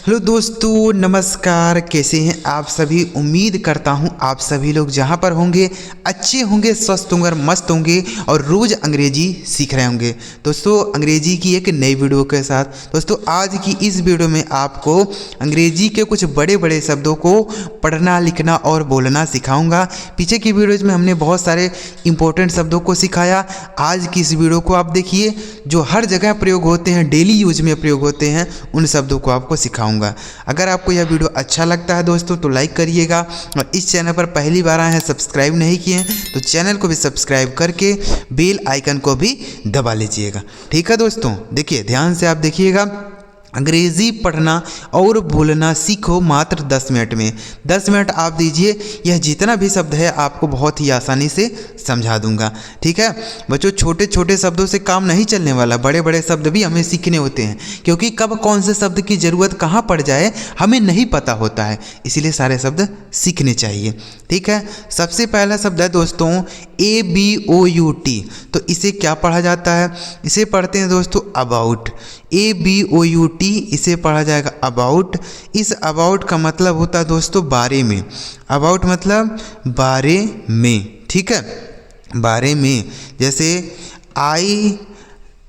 Hello दोस्तों, नमस्कार। कैसे हैं आप सभी? उम्मीद करता हूं आप सभी लोग जहां पर होंगे अच्छे होंगे, स्वस्थ होंगे और मस्त होंगे और रोज़ अंग्रेजी सीख रहे होंगे। दोस्तों, अंग्रेजी की एक नई वीडियो के साथ दोस्तों आज की इस वीडियो में आपको अंग्रेजी के कुछ बड़े बड़े शब्दों को पढ़ना, लिखना और बोलना सिखाऊंगा। पीछे की वीडियोज़ में हमने बहुत सारे इंपॉर्टेंट शब्दों को सिखाया। आज की इस वीडियो को आप देखिए, जो हर जगह प्रयोग होते हैं, डेली यूज में प्रयोग होते हैं, उन शब्दों को आपको सिखाऊंगा। अगर आपको यह वीडियो अच्छा लगता है दोस्तों तो लाइक करिएगा, और इस चैनल पर पहली बार आए हैं, सब्सक्राइब नहीं किए हैं तो चैनल को भी सब्सक्राइब करके बेल आइकन को भी दबा लीजिएगा। ठीक है दोस्तों, देखिए ध्यान से आप देखिएगा। अंग्रेज़ी पढ़ना और बोलना सीखो मात्र 10 मिनट में। 10 मिनट आप दीजिए, यह जितना भी शब्द है आपको बहुत ही आसानी से समझा दूंगा। ठीक है बच्चों, छोटे छोटे शब्दों से काम नहीं चलने वाला, बड़े बड़े शब्द भी हमें सीखने होते हैं, क्योंकि कब कौन से शब्द की ज़रूरत कहाँ पड़ जाए हमें नहीं पता होता है, इसीलिए सारे शब्द सीखने चाहिए। ठीक है, सबसे पहला शब्द है दोस्तों ABOUT। तो इसे क्या पढ़ा जाता है? इसे पढ़ते हैं दोस्तों अबाउट। ABOUT, इसे पढ़ा जाएगा अबाउट। इस अबाउट का मतलब होता है दोस्तों बारे में। अबाउट मतलब बारे में। ठीक है, बारे में। जैसे I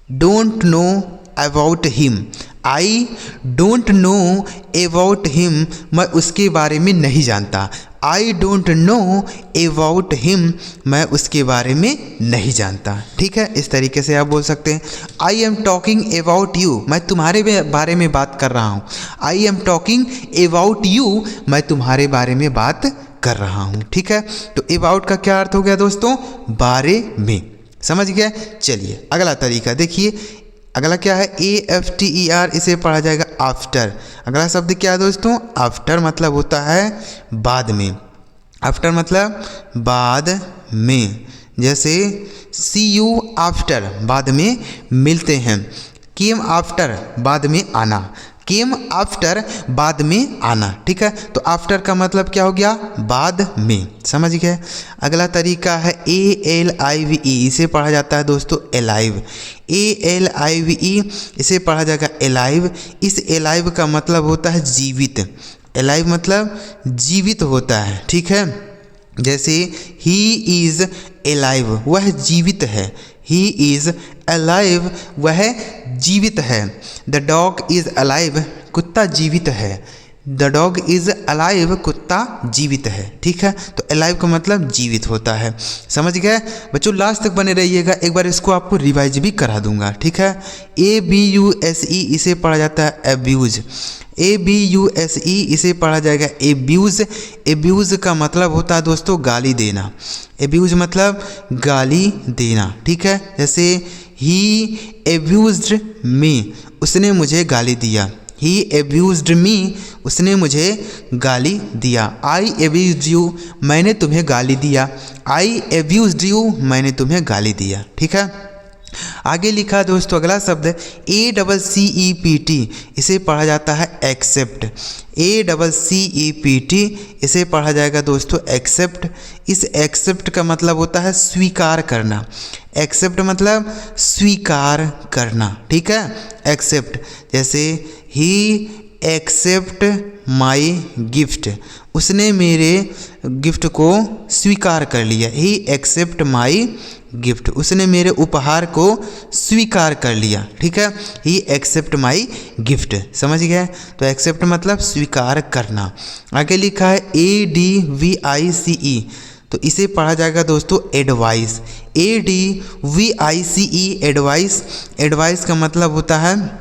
don't know about him. I don't know about him, मैं उसके बारे में नहीं जानता। I don't know about him, मैं उसके बारे में नहीं जानता। ठीक है, इस तरीके से आप बोल सकते हैं। I am talking about you, मैं तुम्हारे बारे में बात कर रहा हूँ। I am talking about you, मैं तुम्हारे बारे में बात कर रहा हूँ। ठीक है, तो अबाउट का क्या अर्थ हो गया दोस्तों? बारे में। समझ गया? चलिए अगला तरीका देखिए। अगला क्या है? AFTER, इसे पढ़ा जाएगा आफ्टर। अगला शब्द क्या है दोस्तों? आफ्टर मतलब होता है बाद में। आफ्टर मतलब बाद में। जैसे सी यू आफ्टर, बाद में मिलते हैं। केम आफ्टर, बाद में आना। केम आफ्टर, बाद में आना। ठीक है, तो आफ्टर का मतलब क्या हो गया? बाद में। समझ गए? अगला तरीका है ALIVE, इसे पढ़ा जाता है दोस्तों एलाइव। ALIVE, इसे पढ़ा जाएगा एलाइव। इस एलाइव का मतलब होता है जीवित। एलाइव मतलब जीवित होता है। ठीक है, जैसे ही इज़ एलाइव, वह जीवित है। ही इज़ अलाइव, वह जीवित है। द डॉग इज़ अलाइव, कुत्ता जीवित है। द डॉग इज़ अलाइव, कुत्ता जीवित है। ठीक है, तो अलाइव का मतलब जीवित होता है। समझ गए बच्चों? लास्ट तक बने रहिएगा, एक बार इसको आपको रिवाइज भी करा दूंगा। ठीक है, ABUSE, इसे पढ़ा जाता है एब्यूज़। ABUSE, इसे पढ़ा जाएगा एब्यूज़। एब्यूज़ का मतलब होता है दोस्तों गाली देना। एब्यूज़ मतलब गाली देना। ठीक है, जैसे ही एब्यूज्ड मी, उसने मुझे गाली दिया। ही एब्यूज्ड मी, उसने मुझे गाली दिया। आई एब्यूज्ड यू, मैंने तुम्हें गाली दिया। आई एब्यूज्ड यू, मैंने तुम्हें गाली दिया। ठीक है, आगे लिखा दोस्तों अगला शब्द ACCEPT, इसे पढ़ा जाता है एक्सेप्ट। ACCEPT, इसे पढ़ा जाएगा दोस्तों एक्सेप्ट। इस एक्सेप्ट का मतलब होता है स्वीकार करना। एक्सेप्ट मतलब स्वीकार करना। ठीक है, एक्सेप्ट। जैसे ही एक्सेप्ट माई गिफ्ट, उसने मेरे गिफ्ट को स्वीकार कर लिया। ही एक्सेप्ट माई गिफ्ट, उसने मेरे उपहार को स्वीकार कर लिया। ठीक है, ही एक्सेप्ट माई गिफ्ट। समझ गए? तो एक्सेप्ट मतलब स्वीकार करना। आगे लिखा है ADVICE, तो इसे पढ़ा जाएगा दोस्तों एडवाइस। ADVICE, advice. एडवाइस का मतलब होता है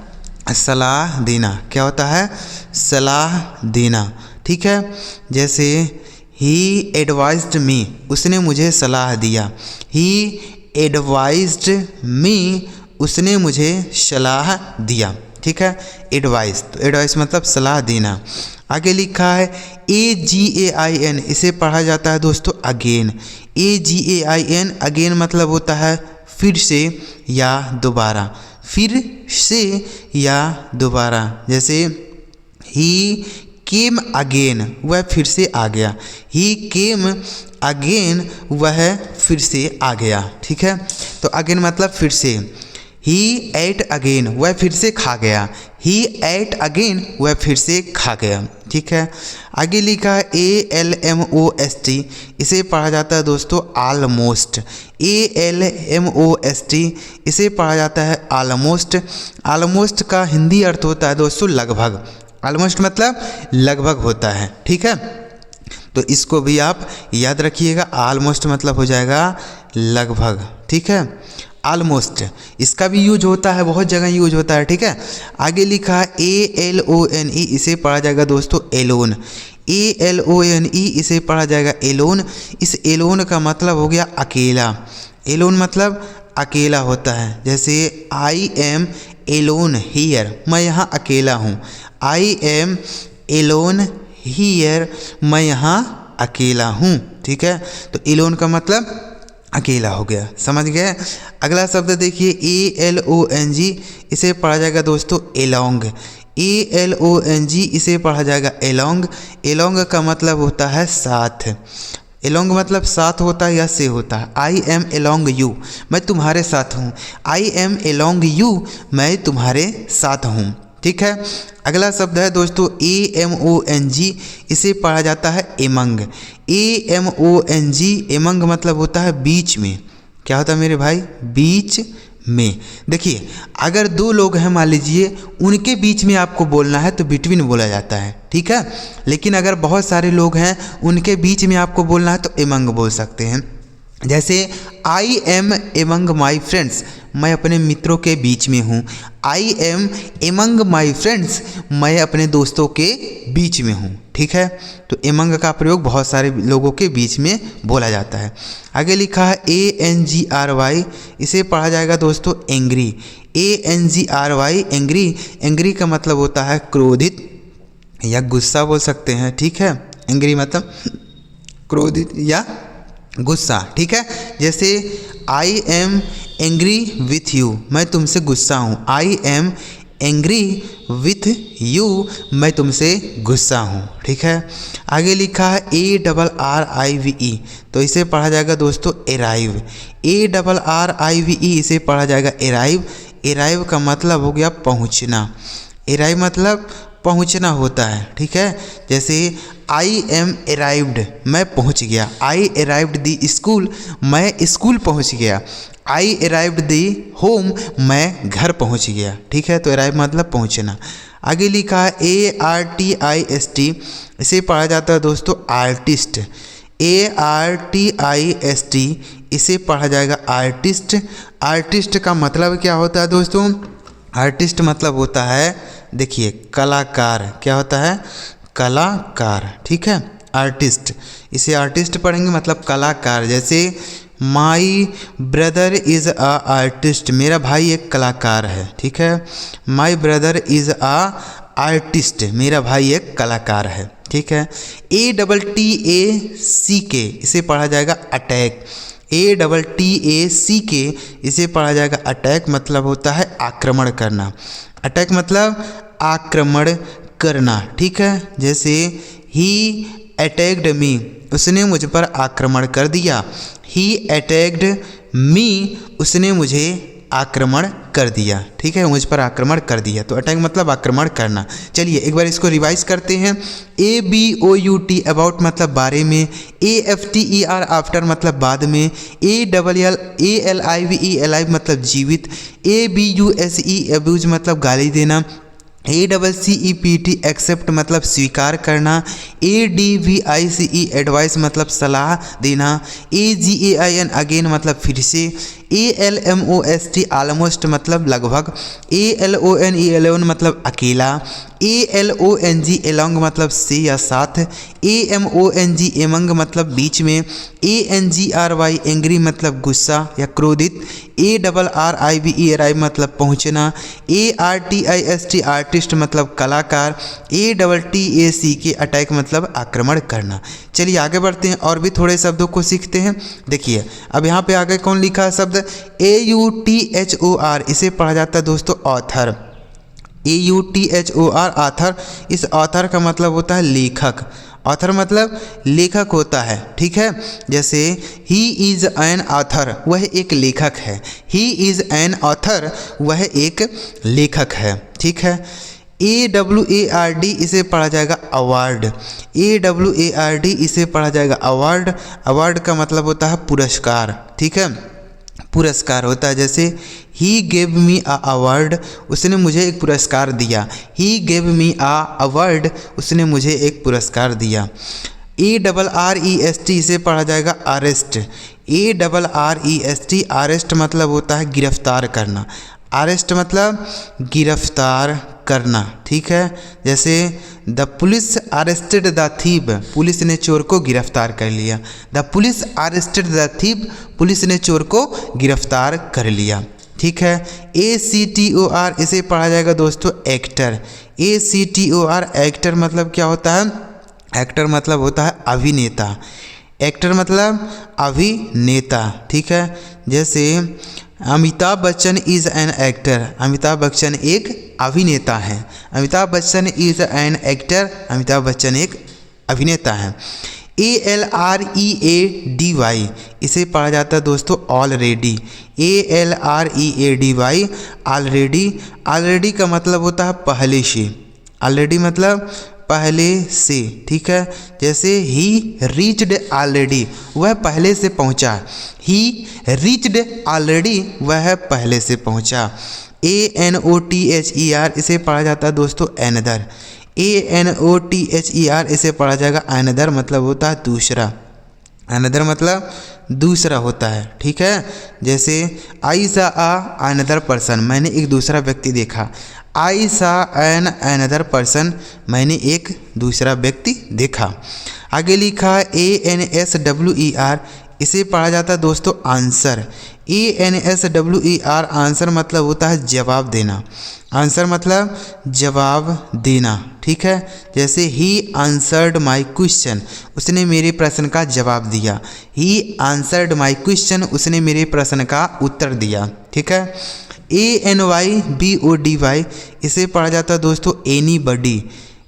सलाह देना। क्या होता है? सलाह देना। ठीक है, जैसे ही एडवाइज्ड मी, उसने मुझे सलाह दिया। ही एडवाइज्ड मी, उसने मुझे सलाह दिया। ठीक है, एडवाइस। तो एडवाइस मतलब सलाह देना। आगे लिखा है AGAIN, इसे पढ़ा जाता है दोस्तों अगेन। AGAIN, अगेन मतलब होता है फिर से या दोबारा। फिर से या दोबारा। जैसे ही केम अगेन, वह फिर से आ गया। ही केम अगेन, वह फिर से आ गया। ठीक है, तो अगेन मतलब फिर से। ही एट अगेन, वह फिर से खा गया। ही एट अगेन, वह फिर से खा गया। ठीक है, आगे लिखा है ALMOST, इसे पढ़ा जाता है दोस्तों ऑलमोस्ट। ALMOST, इसे पढ़ा जाता है ऑलमोस्ट। ऑलमोस्ट का हिंदी अर्थ होता है दोस्तों लगभग। ऑलमोस्ट मतलब लगभग होता है। ठीक है, तो इसको भी आप याद रखिएगा। ऑलमोस्ट मतलब हो जाएगा लगभग। ठीक है, ऑलमोस्ट इसका भी यूज होता है, बहुत जगह यूज होता है। ठीक है, आगे लिखा है ALONE, इसे पढ़ा जाएगा दोस्तों एलोन। ALONE, इसे पढ़ा जाएगा एलोन। इस एलोन का मतलब हो गया अकेला। एलोन मतलब अकेला होता है। जैसे I am alone here, मैं यहाँ अकेला हूँ। I am alone here, मैं यहाँ अकेला हूँ। ठीक है, तो एलोन का मतलब अकेला हो गया, समझ गए। अगला शब्द देखिए ALONG, इसे पढ़ा जाएगा दोस्तों एलोंग। ALONG, इसे पढ़ा जाएगा एलोंग। एलोंग का मतलब होता है साथ। एलोंग मतलब साथ होता है या से होता है। I am along you, मैं तुम्हारे साथ हूँ। I am along you, मैं तुम्हारे साथ हूँ। ठीक है, अगला शब्द है दोस्तों AMONG, इसे पढ़ा जाता है एमंग। AMONG, एमंग मतलब होता है बीच में। क्या होता है मेरे भाई? बीच में। देखिए, अगर दो लोग हैं मान लीजिए, उनके बीच में आपको बोलना है तो बिटवीन बोला जाता है। ठीक है, लेकिन अगर बहुत सारे लोग हैं उनके बीच में आपको बोलना है तो एमंग बोल सकते हैं। जैसे I am among my friends, मैं अपने मित्रों के बीच में हूँ। I am among my friends, मैं अपने दोस्तों के बीच में हूँ। ठीक है, तो among का प्रयोग बहुत सारे लोगों के बीच में बोला जाता है। आगे लिखा है ANGRY, इसे पढ़ा जाएगा दोस्तों एंग्री। ANGRY, angry. एंग्री का मतलब होता है क्रोधित या गुस्सा बोल सकते हैं। ठीक है, एंग्री मतलब क्रोधित या गुस्सा। ठीक है, जैसे I am angry with you, मैं तुमसे गुस्सा हूँ। I am angry with you, मैं तुमसे गुस्सा हूँ। ठीक है, आगे लिखा है ARRIVE, तो इसे पढ़ा जाएगा दोस्तों arrive। ARRIVE, इसे पढ़ा जाएगा arrive। arrive का मतलब हो गया पहुँचना। arrive मतलब पहुँचना होता है। ठीक है, जैसे I am arrived, मैं पहुँच गया। I arrived the school, मैं स्कूल पहुँच गया। I arrived the home, मैं घर पहुँच गया। ठीक है, तो arrive मतलब पहुँचना। आगे लिखा है ARTIST, इसे पढ़ा जाता है दोस्तों आर्टिस्ट। ARTIST, इसे पढ़ा जाएगा आर्टिस्ट। आर्टिस्ट का मतलब क्या होता है दोस्तों? आर्टिस्ट मतलब होता है, देखिए, कलाकार। क्या होता है? कलाकार। ठीक है, आर्टिस्ट, इसे आर्टिस्ट पढ़ेंगे मतलब कलाकार। जैसे my brother is a artist, मेरा भाई एक कलाकार है। ठीक है, my brother is a artist, मेरा भाई एक कलाकार है। ठीक है, ATTACK, इसे पढ़ा जाएगा अटैक। ATTACK, इसे पढ़ा जाएगा अटैक, मतलब होता है आक्रमण करना। अटैक मतलब आक्रमण करना। ठीक है, जैसे ही अटैक्ड मी, उसने मुझ पर आक्रमण कर दिया। ही अटैक्ड मी, उसने मुझे आक्रमण कर दिया। ठीक है, मुझ पर आक्रमण कर दिया, तो अटैक मतलब आक्रमण करना। चलिए एक बार इसको रिवाइज करते हैं। ABOUT, अबाउट मतलब बारे में। AFTER, आफ्टर मतलब बाद में। ALLIVE, अलाइव मतलब जीवित। ABUSE, अब्यूज मतलब गाली देना। ACCEPT, एक्सेप्ट मतलब स्वीकार करना। ADVICE, एडवाइस मतलब सलाह देना। AGAIN, अगेन मतलब फिर से। ALMOST, ऑलमोस्ट मतलब लगभग। ALONE, एलोन मतलब अकेला। ALONG, एलोंग मतलब से या साथ। AMONG, एमंग मतलब बीच में। ANGRY, एंग्री मतलब गुस्सा या क्रोधित। ARRIVE, अराइव मतलब पहुँचना। ARTIST, आर्टिस्ट मतलब कलाकार। ATTACK, अटैक मतलब आक्रमण करना। चलिए आगे बढ़ते हैं और भी थोड़े शब्दों को सीखते हैं। देखिए अब यहाँ पे आगे कौन लिखा है शब्द? AUTHOR, इसे पढ़ा जाता है दोस्तों ऑथर। AUTHOR, author. इस ऑथर का मतलब होता है लेखक। ऑथर मतलब लेखक होता है। ठीक है, जैसे ही इज़ एन ऑथर, वह एक लेखक है। ही इज़ एन ऑथर, वह एक लेखक है। ठीक है, AWARD इसे पढ़ा जाएगा अवार्ड। AWARD इसे पढ़ा जाएगा अवार्ड। अवार्ड का मतलब होता है पुरस्कार, ठीक है, पुरस्कार होता है। जैसे he gave me a award, उसने मुझे एक पुरस्कार दिया। He gave me a award, उसने मुझे एक पुरस्कार दिया। ARREST इसे पढ़ा जाएगा अरेस्ट। ARREST अरेस्ट मतलब होता है गिरफ्तार करना। अरेस्ट मतलब गिरफ्तार करना, ठीक है। जैसे the police arrested the thief, police ने चोर को गिरफ्तार कर लिया। The police arrested the thief, police ने चोर को गिरफ्तार कर लिया, ठीक है। ACTOR इसे पढ़ा जाएगा दोस्तों एक्टर। ACTOR एक्टर मतलब क्या होता है? एक्टर मतलब होता है अभिनेता। एक्टर मतलब अभिनेता, ठीक है। जैसे Amitabh Bachchan is an actor, Amitabh Bachchan एक अभिनेता है। Amitabh Bachchan is an actor, Amitabh Bachchan एक अभिनेता है। ALREADY इसे पढ़ा जाता है दोस्तों ऑलरेडी। ALREADY already. ऑलरेडी का मतलब होता है पहले से। ऑलरेडी मतलब पहले से, ठीक है। जैसे ही रीच्ड ऑलरेडी, वह पहले से पहुंचा। ही रीच्ड ऑलरेडी, वह पहले से पहुंचा। ANOTHER इसे पढ़ा जाता है दोस्तों एनदर। ANOTHER इसे पढ़ा जाएगा अनदर, मतलब होता है दूसरा। अनदर मतलब दूसरा होता है, ठीक है। जैसे आई सा अनदर पर्सन, मैंने एक दूसरा व्यक्ति देखा। आई सा एन अनदर पर्सन, मैंने एक दूसरा व्यक्ति देखा। आगे लिखा ANSWER इसे पढ़ा जाता है दोस्तों आंसर। ANSWER आंसर मतलब होता है जवाब देना। आंसर मतलब जवाब देना, ठीक है। जैसे ही आंसर्ड माई क्वेश्चन, उसने मेरे प्रश्न का जवाब दिया। ही आंसर्ड माई क्वेश्चन, उसने मेरे प्रश्न का उत्तर दिया, ठीक है। ANYBODY इसे पढ़ा जाता है दोस्तों एनीबडी।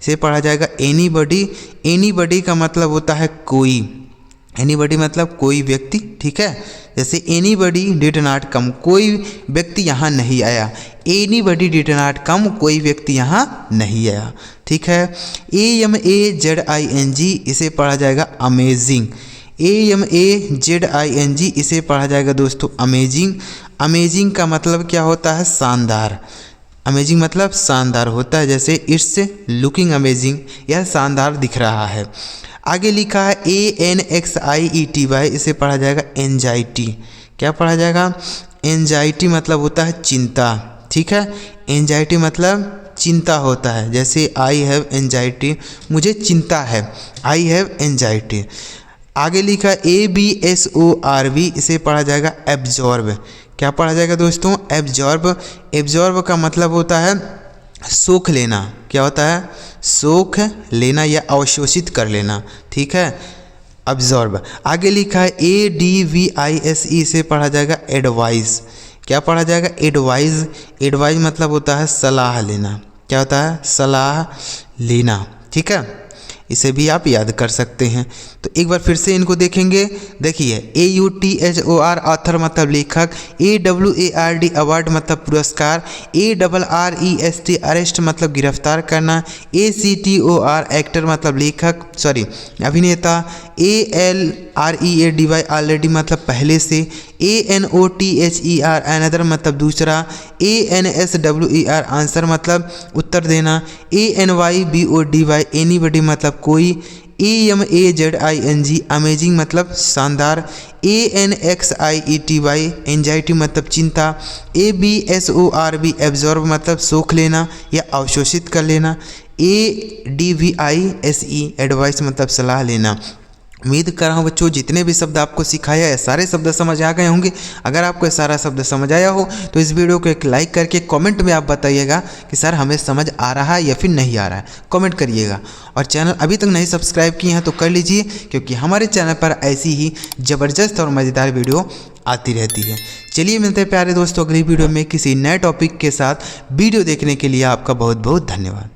इसे पढ़ा जाएगा एनीबडी। एनीबडी का मतलब होता है कोई। एनीबडी मतलब कोई व्यक्ति, ठीक है। जैसे एनीबडी डिड नॉट कम, कोई व्यक्ति यहाँ नहीं आया। एनीबडी डिड नॉट कम, कोई व्यक्ति यहाँ नहीं आया, ठीक है। AMAZING इसे पढ़ा जाएगा अमेजिंग। AMAZING इसे पढ़ा जाएगा दोस्तों अमेजिंग। अमेजिंग का मतलब क्या होता है? शानदार। अमेजिंग मतलब शानदार होता है। जैसे इट्स लुकिंग अमेजिंग, यह शानदार दिख रहा है। आगे लिखा है ANXIETY इसे पढ़ा जाएगा एंजाइटी। क्या पढ़ा जाएगा? एंजाइटी मतलब होता है चिंता, ठीक है। एंजाइटी मतलब चिंता होता है। जैसे आई हैव एंजाइटी, मुझे चिंता है, आई हैव एंजाइटी। आगे लिखा ABSORB इसे पढ़ा जाएगा एब्जॉर्ब। क्या पढ़ा जाएगा दोस्तों? एब्जॉर्ब। एब्जॉर्ब का मतलब होता है सोख लेना। क्या होता है? सोख लेना या अवशोषित कर लेना, ठीक है, एब्जॉर्ब। आगे लिखा है ADVISE इसे पढ़ा जाएगा एडवाइस। क्या पढ़ा जाएगा? एडवाइस। एडवाइस मतलब होता है सलाह लेना। क्या होता है? सलाह लेना, ठीक है। इसे भी आप याद कर सकते हैं। तो एक बार फिर से इनको देखेंगे। देखिए AUTHOR ऑथर मतलब लेखक। AWARD अवार्ड मतलब पुरस्कार। ARREST अरेस्ट मतलब गिरफ्तार करना। ACTOR एक्टर मतलब लेखक सॉरी अभिनेता। ALREADY ऑलरेडी मतलब पहले से। ANOTHER अनदर मतलब दूसरा। ANSWER आंसर मतलब उत्तर देना। ANYBODY एनीबडी मतलब कोई। AMAZING अमेजिंग मतलब शानदार। ANXIETY एंजाइटी मतलब चिंता। ABSORB एब्जॉर्ब मतलब सोख लेना या अवशोषित कर लेना। ADVISE एडवाइस मतलब सलाह लेना। उम्मीद कर रहा हूँ बच्चों जितने भी शब्द आपको सिखाया है सारे शब्द समझ आ गए होंगे। अगर आपको सारा शब्द समझ आया हो तो इस वीडियो को एक लाइक करके कमेंट में आप बताइएगा कि सर हमें समझ आ रहा है या फिर नहीं आ रहा है, कमेंट करिएगा। और चैनल अभी तक नहीं सब्सक्राइब किए हैं तो कर लीजिए, क्योंकि हमारे चैनल पर ऐसी ही ज़बरदस्त और मज़ेदार वीडियो आती रहती है। चलिए मिलते हैं प्यारे दोस्तों अगली वीडियो में किसी नए टॉपिक के साथ। वीडियो देखने के लिए आपका बहुत बहुत धन्यवाद।